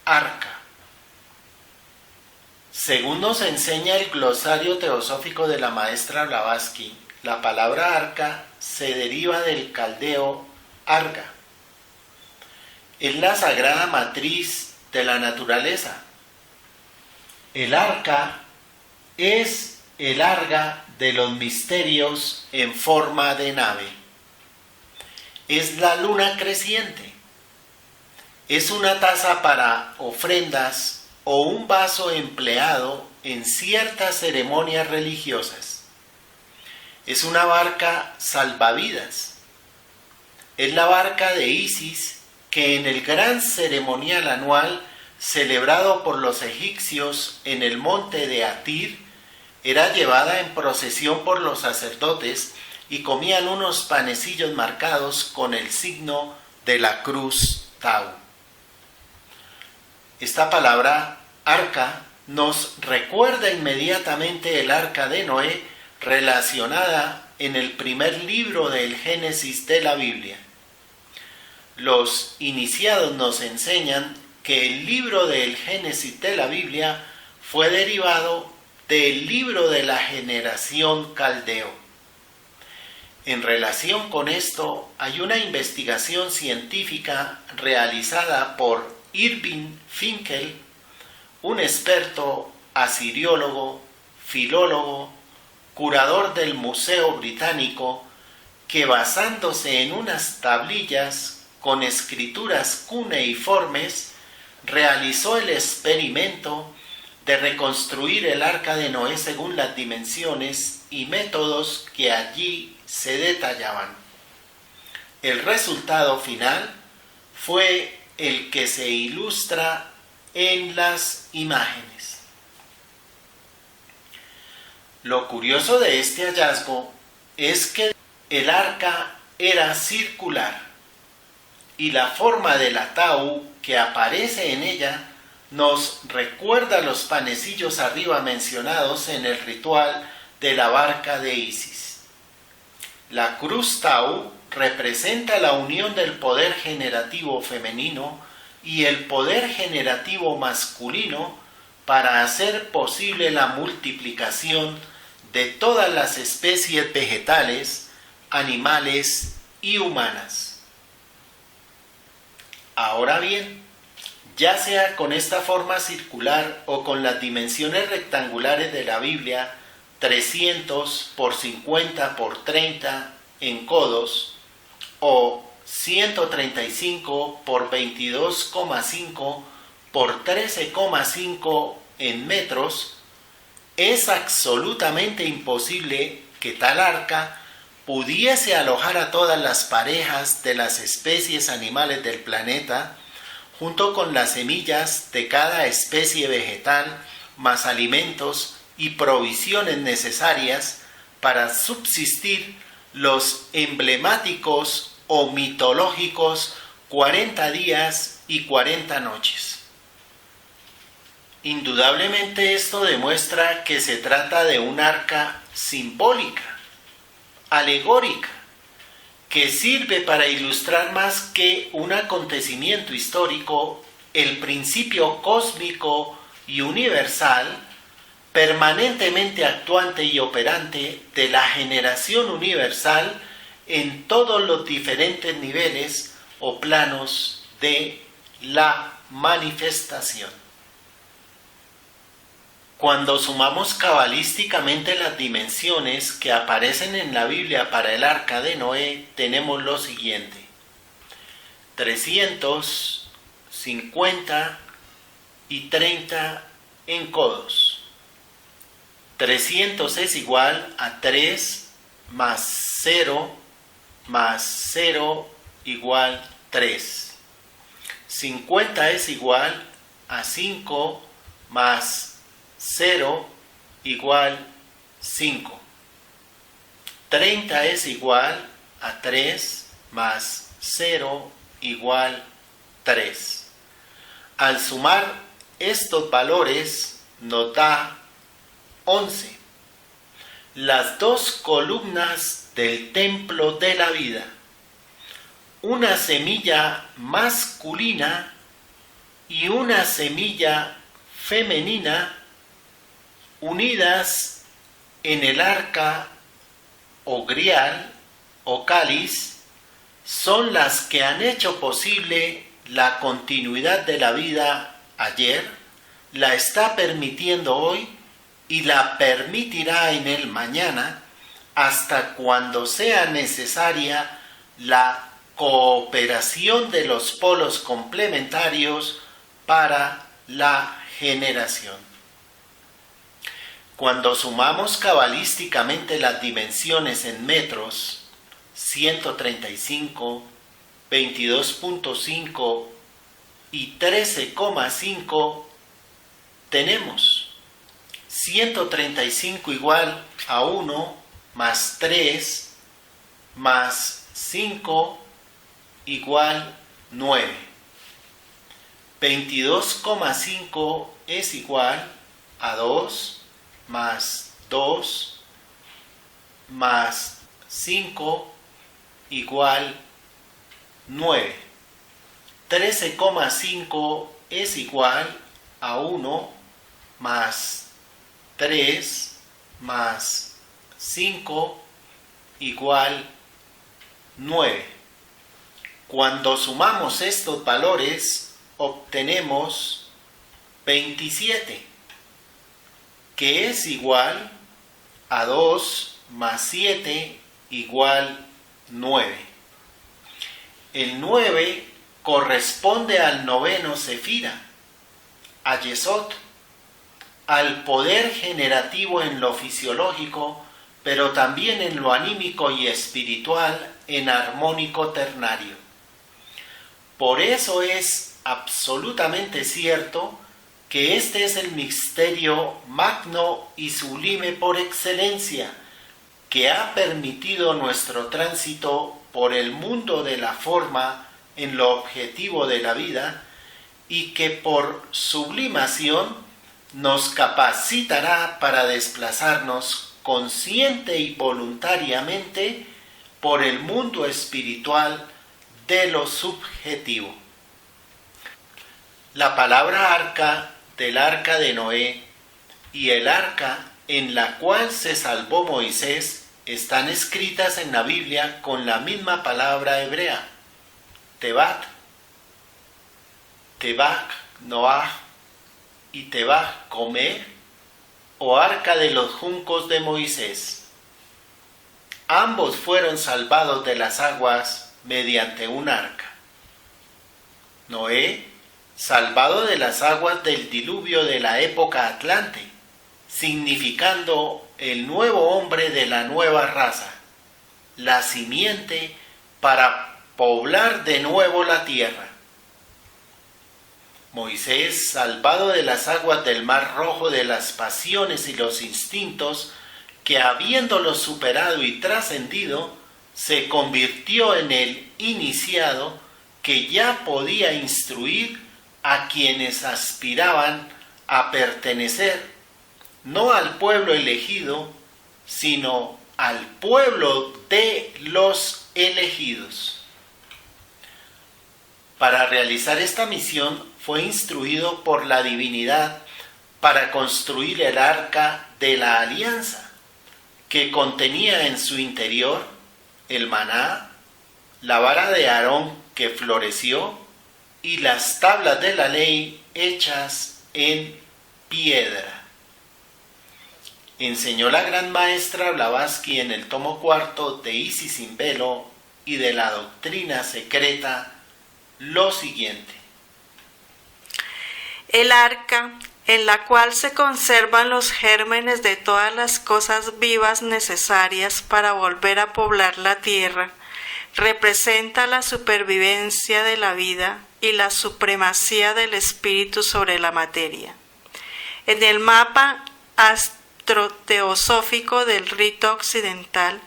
arca. Según nos enseña el glosario teosófico de la maestra Blavatsky, la palabra arca se deriva del caldeo arga. Es la sagrada matriz de la naturaleza. El arca es el arga de los misterios en forma de nave. Es la luna creciente. Es una taza para ofrendas o un vaso empleado en ciertas ceremonias religiosas. Es una barca salvavidas. Es la barca de Isis que en el gran ceremonial anual celebrado por los egipcios en el monte de Atir era llevada en procesión por los sacerdotes y comían unos panecillos marcados con el signo de la cruz Tau. Esta palabra arca nos recuerda inmediatamente el arca de Noé relacionada en el primer libro del Génesis de la Biblia. Los iniciados nos enseñan que el libro del Génesis de la Biblia fue derivado del libro de la generación caldeo. En relación con esto, hay una investigación científica realizada por Irving Finkel, un experto asiriólogo, filólogo, curador del Museo Británico, que basándose en unas tablillas con escrituras cuneiformes, realizó el experimento de reconstruir el arca de Noé según las dimensiones y métodos que allí se detallaban. El resultado final fue el que se ilustra en las imágenes. Lo curioso de este hallazgo es que el arca era circular y la forma del ataúd que aparece en ella nos recuerda los panecillos arriba mencionados en el ritual de la barca de Isis. La cruz Tau representa la unión del poder generativo femenino y el poder generativo masculino para hacer posible la multiplicación de todas las especies vegetales, animales y humanas. Ahora bien, ya sea con esta forma circular o con las dimensiones rectangulares de la Biblia, 300 por 50 por 30 en codos, o 135 por 22,5 por 13,5 en metros, es absolutamente imposible que tal arca pudiese alojar a todas las parejas de las especies animales del planeta, junto con las semillas de cada especie vegetal, más alimentos y provisiones necesarias para subsistir los emblemáticos o mitológicos 40 días y 40 noches. Indudablemente esto demuestra que se trata de un arca simbólica, alegórica, que sirve para ilustrar más que un acontecimiento histórico, el principio cósmico y universal, permanentemente actuante y operante de la generación universal en todos los diferentes niveles o planos de la manifestación. Cuando sumamos cabalísticamente las dimensiones que aparecen en la Biblia para el arca de Noé, tenemos lo siguiente: 300, 50 y 30 en codos. 300 es igual a 3 más 0 más 0 igual 3. 50 es igual a 5 más 0 igual 5. 30 es igual a 3 más 0 igual 3. Al sumar estos valores nos da 11. Las dos columnas del templo de la vida, una semilla masculina y una semilla femenina, unidas en el arca o grial o cáliz, son las que han hecho posible la continuidad de la vida ayer, la está permitiendo hoy y la permitirá en el mañana, hasta cuando sea necesaria la cooperación de los polos complementarios para la generación. Cuando sumamos cabalísticamente las dimensiones en metros, 135, 22.5 y 13,5, tenemos 135 igual a 1 más 3 más 5 igual 9. 22,5 es igual a 2 más 2 más 5 igual 9. 13,5 es igual a 1 más 3 más 5 igual 9. Cuando sumamos estos valores obtenemos 27, que es igual a 2 más 7 igual 9. El 9 corresponde al noveno Sefira, a Yesod, al poder generativo en lo fisiológico, pero también en lo anímico y espiritual, en armónico ternario. Por eso es absolutamente cierto que este es el misterio magno y sublime por excelencia, que ha permitido nuestro tránsito por el mundo de la forma en lo objetivo de la vida, y que por sublimación nos capacitará para desplazarnos consciente y voluntariamente por el mundo espiritual de lo subjetivo. La palabra arca del arca de Noé y el arca en la cual se salvó Moisés están escritas en la Biblia con la misma palabra hebrea, Tebat, Tebach Noah y Tebach Comer, o arca de los juncos de Moisés. Ambos fueron salvados de las aguas mediante un arca. Noé, salvado de las aguas del diluvio de la época Atlante, significando el nuevo hombre de la nueva raza, la simiente para poblar de nuevo la tierra. Moisés, salvado de las aguas del mar rojo de las pasiones y los instintos, que habiéndolos superado y trascendido, se convirtió en el iniciado que ya podía instruir a quienes aspiraban a pertenecer no al pueblo elegido, sino al pueblo de los elegidos. Para realizar esta misión fue instruido por la divinidad para construir el arca de la alianza, que contenía en su interior el maná, la vara de Aarón que floreció y las tablas de la ley hechas en piedra. Enseñó la gran maestra Blavatsky en el tomo 4 de Isis sin velo y de la doctrina secreta lo siguiente. El arca, en la cual se conservan los gérmenes de todas las cosas vivas necesarias para volver a poblar la tierra, representa la supervivencia de la vida y la supremacía del espíritu sobre la materia. En el mapa astroteosófico del rito occidental,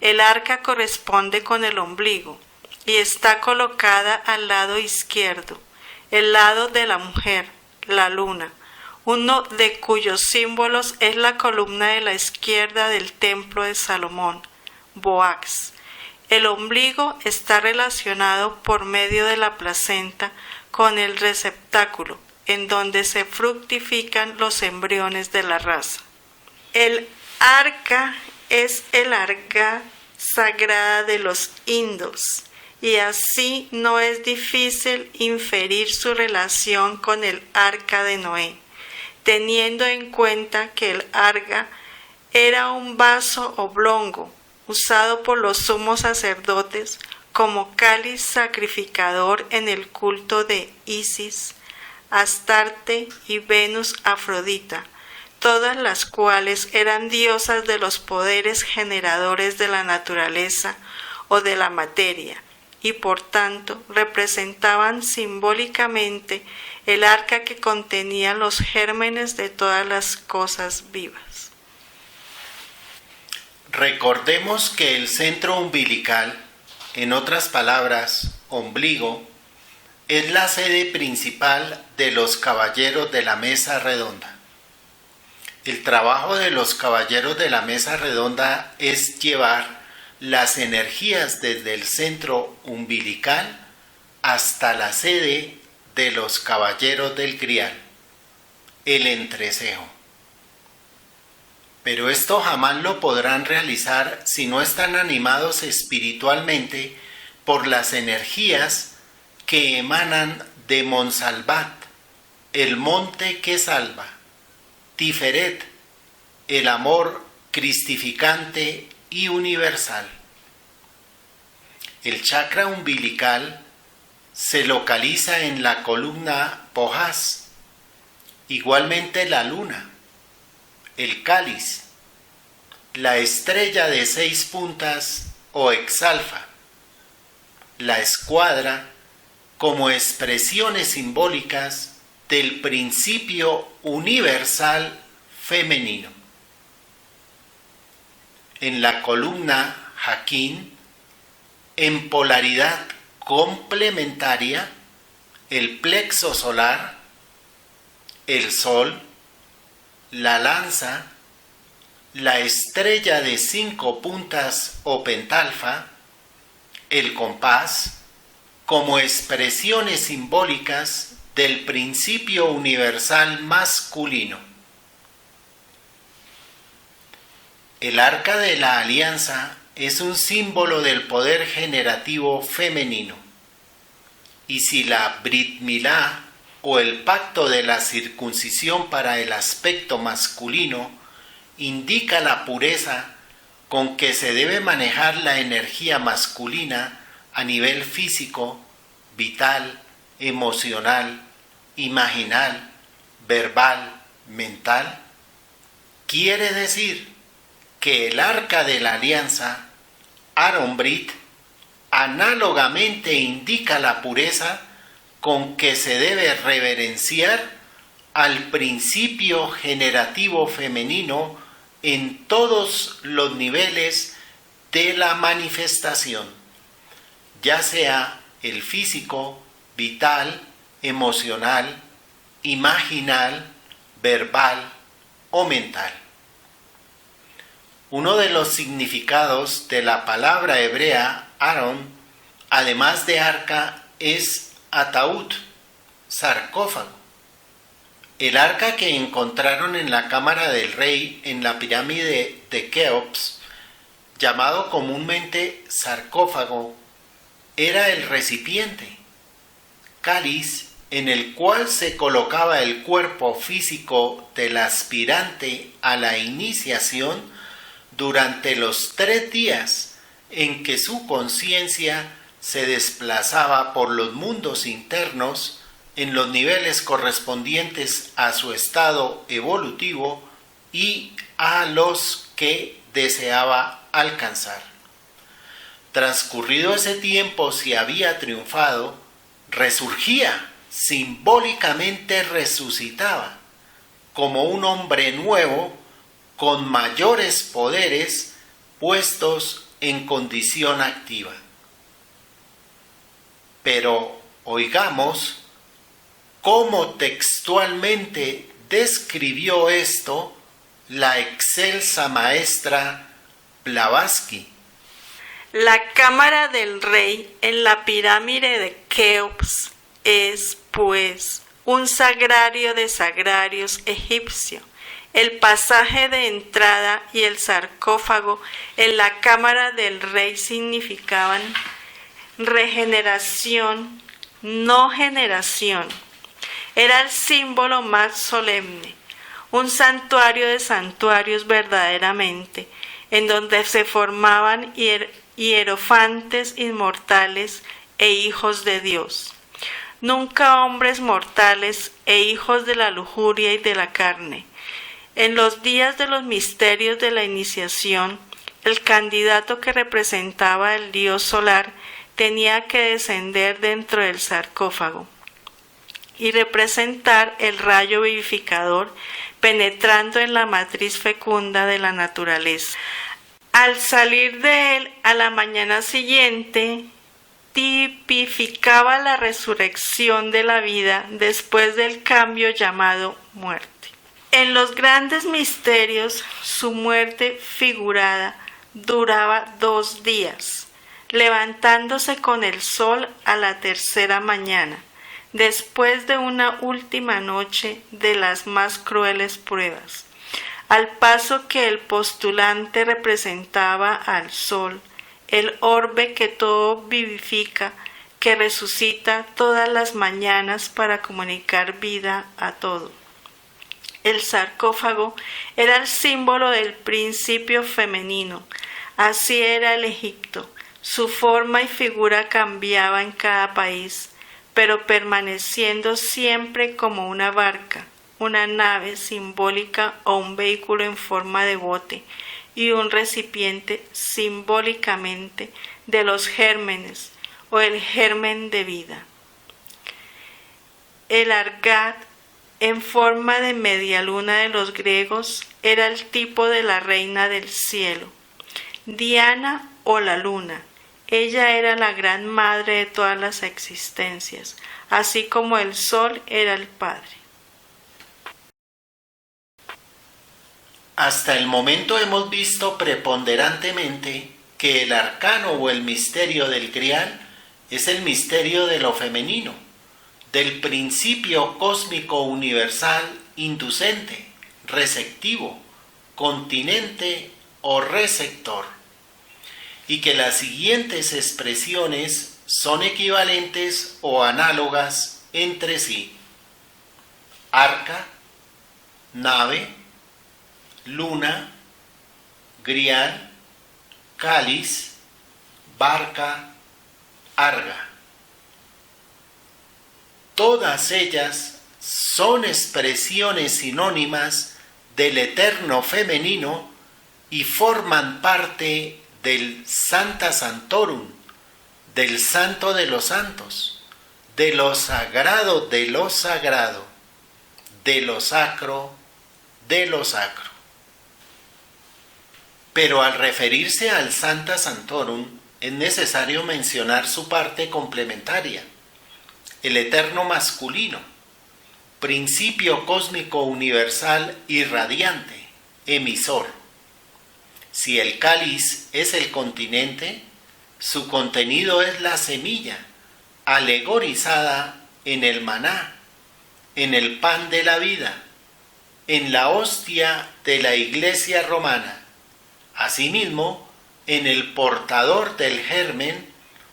el arca corresponde con el ombligo y está colocada al lado izquierdo, el lado de la mujer, la luna, uno de cuyos símbolos es la columna de la izquierda del templo de Salomón, Boax. El ombligo está relacionado por medio de la placenta con el receptáculo, en donde se fructifican los embriones de la raza. El arca es el arca sagrada de los indos, y así no es difícil inferir su relación con el arca de Noé, teniendo en cuenta que el arca era un vaso oblongo usado por los sumos sacerdotes como cáliz sacrificador en el culto de Isis, Astarte y Venus Afrodita, todas las cuales eran diosas de los poderes generadores de la naturaleza o de la materia, y por tanto representaban simbólicamente el arca que contenía los gérmenes de todas las cosas vivas. Recordemos que el centro umbilical, en otras palabras, ombligo, es la sede principal de los caballeros de la mesa redonda. El trabajo de los caballeros de la mesa redonda es llevar las energías desde el centro umbilical hasta la sede de los caballeros del grial, el entrecejo. Pero esto jamás lo podrán realizar si no están animados espiritualmente por las energías que emanan de Monsalvat, el monte que salva, Tiferet, el amor cristificante y universal. El chakra umbilical se localiza en la columna Pojás, igualmente la luna, el cáliz, la estrella de 6 puntas o exalfa, la escuadra como expresiones simbólicas del principio universal femenino. En la columna Jaquín, en polaridad complementaria, el plexo solar, el sol, la lanza, la estrella de 5 puntas o pentalfa, el compás, como expresiones simbólicas del principio universal masculino. El arca de la alianza es un símbolo del poder generativo femenino. Y si la Brit Milá o el pacto de la circuncisión para el aspecto masculino indica la pureza con que se debe manejar la energía masculina a nivel físico, vital, emocional, imaginal, verbal, mental, quiere decir que el arca de la alianza, Aaron Brit, análogamente indica la pureza con que se debe reverenciar al principio generativo femenino en todos los niveles de la manifestación, ya sea el físico, vital, emocional, imaginal, verbal o mental. Uno de los significados de la palabra hebrea Aarón, además de arca, es ataúd, sarcófago. El arca que encontraron en la cámara del rey en la pirámide de Keops, llamado comúnmente sarcófago, era el recipiente, cáliz, en el cual se colocaba el cuerpo físico del aspirante a la iniciación durante los 3 días en que su conciencia se desplazaba por los mundos internos en los niveles correspondientes a su estado evolutivo y a los que deseaba alcanzar. Transcurrido ese tiempo, si había triunfado, resurgía, simbólicamente resucitaba, como un hombre nuevo, con mayores poderes puestos en condición activa. Pero oigamos cómo textualmente describió esto la excelsa maestra Blavatsky. La cámara del rey en la pirámide de Keops es, pues, un sagrario de sagrarios egipcio. El pasaje de entrada y el sarcófago en la cámara del rey significaban regeneración, no generación. Era el símbolo más solemne, un santuario de santuarios verdaderamente, en donde se formaban hierofantes inmortales e hijos de Dios. Nunca hombres mortales e hijos de la lujuria y de la carne. En los días de los misterios de la iniciación, el candidato que representaba el dios solar tenía que descender dentro del sarcófago y representar el rayo vivificador penetrando en la matriz fecunda de la naturaleza. Al salir de él a la mañana siguiente, tipificaba la resurrección de la vida después del cambio llamado muerte. En los grandes misterios, su muerte figurada duraba 2 días, levantándose con el sol a la 3ª mañana, después de una última noche de las más crueles pruebas, al paso que el postulante representaba al sol, el orbe que todo vivifica, que resucita todas las mañanas para comunicar vida a todo. El sarcófago era el símbolo del principio femenino. Así era el Egipto. Su forma y figura cambiaba en cada país, pero permaneciendo siempre como una barca, una nave simbólica o un vehículo en forma de bote y un recipiente simbólicamente de los gérmenes o el germen de vida. El Argat, en forma de media luna de los griegos, era el tipo de la reina del cielo, Diana o la luna. Ella era la gran madre de todas las existencias, así como el sol era el padre. Hasta el momento hemos visto preponderantemente que el arcano o el misterio del grial es el misterio de lo femenino, del principio cósmico universal inducente, receptivo, continente o receptor, y que las siguientes expresiones son equivalentes o análogas entre sí: arca, nave, luna, grial, cáliz, barca, arga. Todas ellas son expresiones sinónimas del eterno femenino y forman parte del Sancta Sanctorum, del Santo de los Santos, de lo sagrado de lo sagrado, de lo sacro de lo sacro. Pero al referirse al Sancta Sanctorum es necesario mencionar su parte complementaria, el eterno masculino, principio cósmico universal y radiante, emisor. Si el cáliz es el continente, su contenido es la semilla, alegorizada en el maná, en el pan de la vida, en la hostia de la Iglesia romana, asimismo en el portador del germen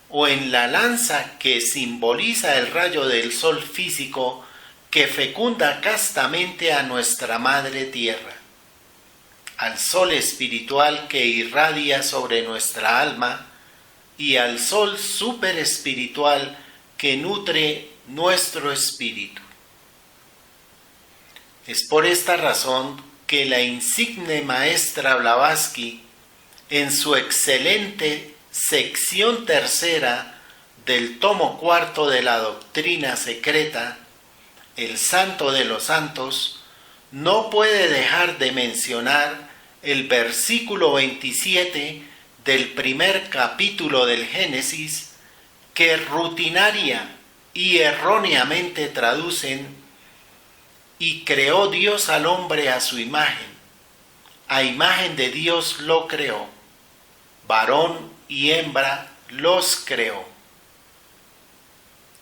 o en la lanza que simboliza el rayo del sol físico que fecunda castamente a nuestra madre tierra, al sol espiritual que irradia sobre nuestra alma y al sol superespiritual que nutre nuestro espíritu. Es por esta razón que la insigne maestra Blavatsky, en su excelente sección tercera del tomo cuarto de la doctrina secreta, el Santo de los Santos, no puede dejar de mencionar el versículo 27 del primer capítulo del Génesis, que rutinaria y erróneamente traducen: y creó Dios al hombre a su imagen de Dios lo creó, varón y hembra los creó,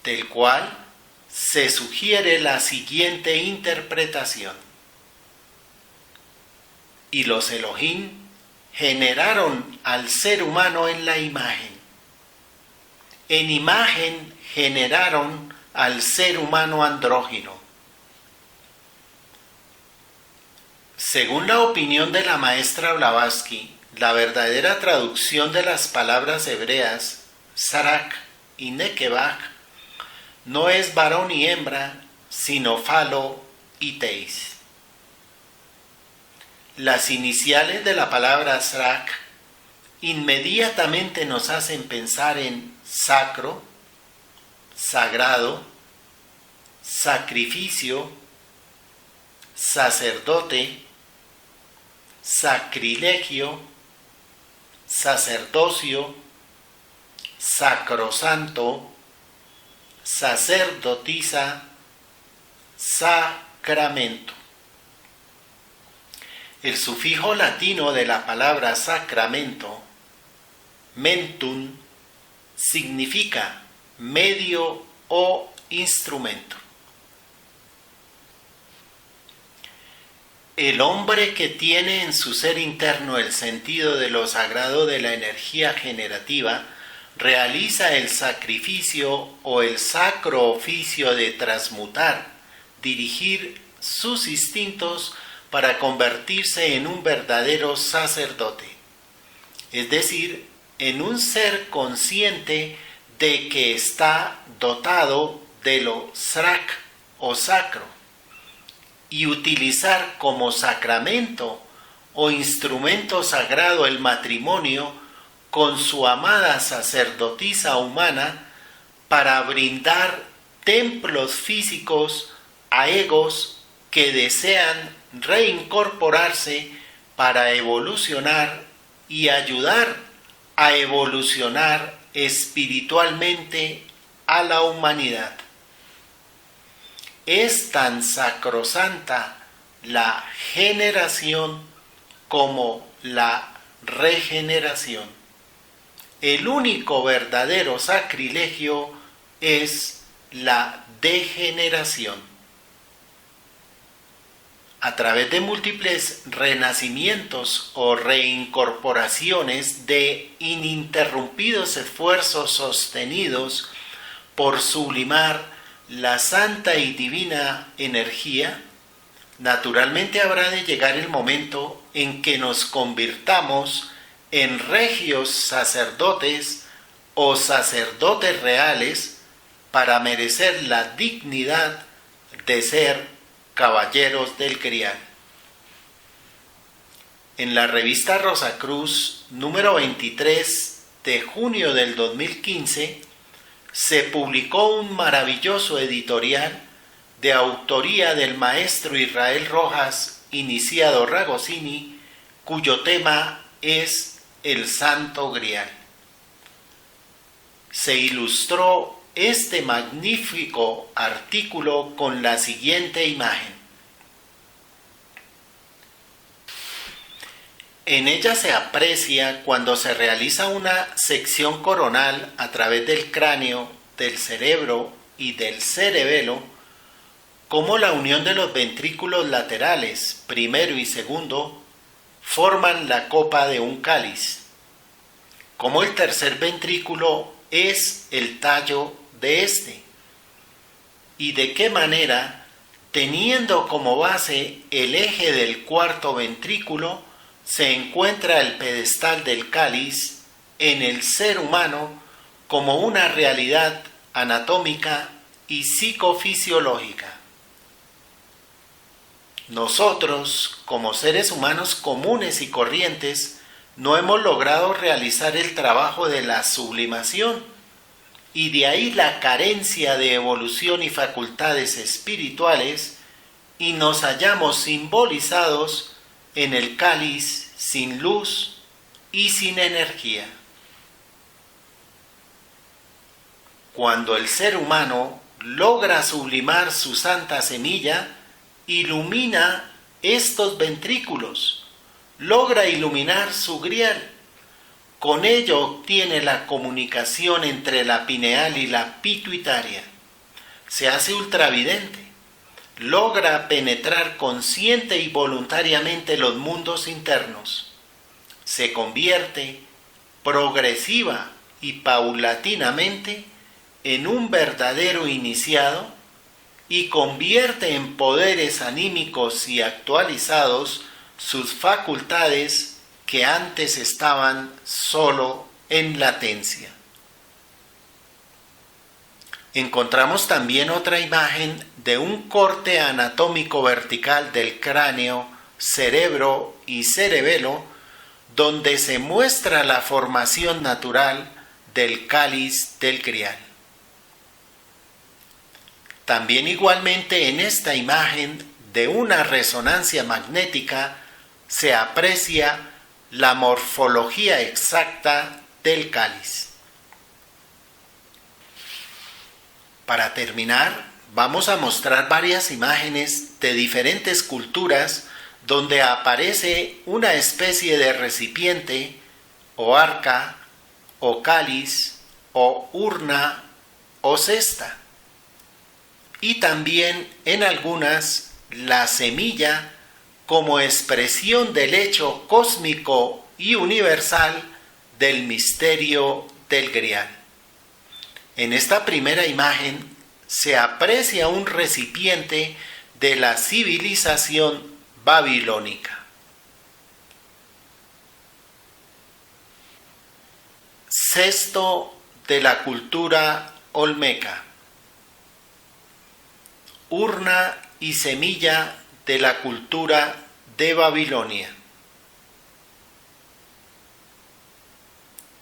del cual se sugiere la siguiente interpretación: y los Elohim generaron al ser humano en la imagen, en imagen generaron al ser humano andrógino. Según la opinión de la maestra Blavatsky, la verdadera traducción de las palabras hebreas Sarak y Nekebach no es varón y hembra, sino falo y teis. Las iniciales de la palabra Sarak inmediatamente nos hacen pensar en sacro, sagrado, sacrificio, sacerdote, sacrilegio, sacerdocio, sacrosanto, sacerdotisa, sacramento. El sufijo latino de la palabra sacramento, mentum, significa medio o instrumento. El hombre que tiene en su ser interno el sentido de lo sagrado de la energía generativa realiza el sacrificio o el sacro oficio de transmutar, dirigir sus instintos para convertirse en un verdadero sacerdote, es decir, en un ser consciente de que está dotado de lo srak o sacro, y utilizar como sacramento o instrumento sagrado el matrimonio con su amada sacerdotisa humana para brindar templos físicos a egos que desean reincorporarse para evolucionar y ayudar a evolucionar espiritualmente a la humanidad. Es tan sacrosanta la generación como la regeneración. El único verdadero sacrilegio es la degeneración. A través de múltiples renacimientos o reincorporaciones de ininterrumpidos esfuerzos sostenidos por sublimar la santa y divina energía, naturalmente habrá de llegar el momento en que nos convirtamos en regios sacerdotes o sacerdotes reales para merecer la dignidad de ser caballeros del Grial. En la revista Rosacruz, número 23 de junio del 2015, se publicó un maravilloso editorial de autoría del maestro Israel Rojas, iniciado Ragosini, cuyo tema es el Santo Grial. Se ilustró este magnífico artículo con la siguiente imagen. En ella se aprecia cuando se realiza una sección coronal a través del cráneo, del cerebro y del cerebelo, cómo la unión de los ventrículos laterales, primero y segundo, forman la copa de un cáliz, cómo el tercer ventrículo es el tallo de este, y de qué manera, teniendo como base el eje del cuarto ventrículo, se encuentra el pedestal del cáliz en el ser humano como una realidad anatómica y psicofisiológica. Nosotros, como seres humanos comunes y corrientes, no hemos logrado realizar el trabajo de la sublimación, y de ahí la carencia de evolución y facultades espirituales, y nos hallamos simbolizados en el cáliz sin luz y sin energía. Cuando el ser humano logra sublimar su santa semilla, ilumina estos ventrículos, logra iluminar su grial. Con ello obtiene la comunicación entre la pineal y la pituitaria. Se hace ultravidente. Logra penetrar consciente y voluntariamente los mundos internos. Se convierte progresiva y paulatinamente en un verdadero iniciado y convierte en poderes anímicos y actualizados sus facultades que antes estaban solo en latencia. Encontramos también otra imagen de un corte anatómico vertical del cráneo, cerebro y cerebelo, donde se muestra la formación natural del cáliz del grial. También igualmente en esta imagen de una resonancia magnética se aprecia la morfología exacta del cáliz. Para terminar, vamos a mostrar varias imágenes de diferentes culturas donde aparece una especie de recipiente o arca o cáliz o urna o cesta. Y también en algunas la semilla como expresión del hecho cósmico y universal del misterio del Grial. En esta primera imagen se aprecia un recipiente de la civilización babilónica. Cesto de la cultura olmeca. Urna y semilla de la cultura de Babilonia.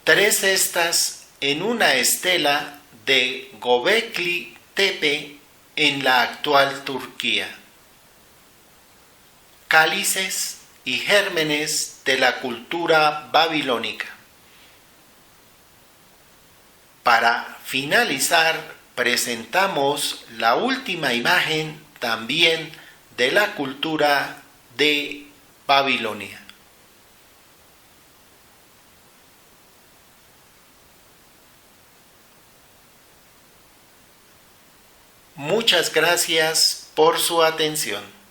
3 cestas en una estela de Göbekli Tepe en la actual Turquía. Cálices y gérmenes de la cultura babilónica. Para finalizar, presentamos la última imagen también de la cultura de Babilonia. Muchas gracias por su atención.